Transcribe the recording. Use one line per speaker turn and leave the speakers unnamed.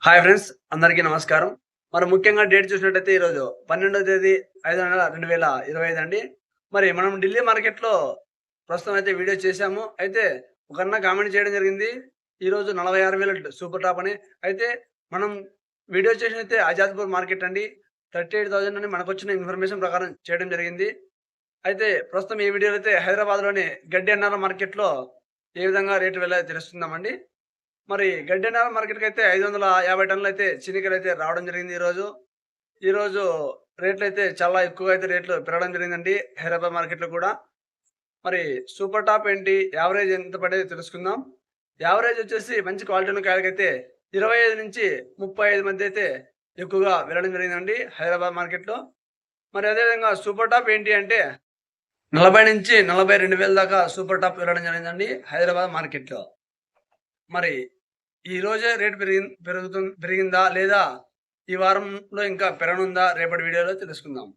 Hi friends, అందరికీ నమస్కారం. మరి ముఖ్యంగా డేట్ చూసినట్టయితే ఈరోజు 12వ తేదీ 5వ నెల 2025 అండి. మరి మనం ఢిల్లీ మార్కెట్‌లో ప్రస్తుతం అయితే వీడియో చేశాము. అయితే ఒక అన్న కామెంట్ చేయడం జరిగింది. ఈరోజు 46,000 సూపర్ టాప్ అని. అయితే మనం వీడియో చేసిందైతే ఆజాద్‌పూర్ మార్కెట్ అండి. 38,000 అని మనకొచ్చిన ఇన్ఫర్మేషన్ ప్రకారం చేయడం జరిగింది. అయితే ప్రస్తుతం ఈ వీడియోలో అయితే హైదరాబాద్‌లోని గడ్డి అన్నారం మార్కెట్‌లో ఏ విధంగా రేటు వెళ్ళాయో తెలుసుకుందామండి. మరి గడ్డెనాల మార్కెట్‌కైతే 550 టన్నులైతే చినికలైతే రావడం జరిగింది ఈరోజు. ఈరోజు రేట్లయితే చాలా ఎక్కువగా అయితే రేట్లు పెరగడం జరిగిందండి హైదరాబాద్ మార్కెట్‌లో కూడా. మరి సూపర్ టాప్ ఏంటి? యావరేజ్ ఎంత పడేదో తెలుసుకుందాం. యావరేజ్ వచ్చేసి మంచి క్వాలిటీ ఉన్న కాయలకైతే 25-35 మధ్య అయితే ఎక్కువగా వెళ్ళడం జరిగిందండి హైదరాబాద్ మార్కెట్‌లో. మరి అదే విధంగా సూపర్ టాప్ ఏంటి అంటే 40-42,000 దాకా సూపర్ టాప్ వెళ్ళడం జరిగిందండి హైదరాబాద్ మార్కెట్‌లో. మరి ఈ రోజే రేట్ పెరిగిందా? లేదా ఈ వారంలో ఇంకా పెరగనుందా? రేపటి వీడియోలో తెలుసుకుందాం.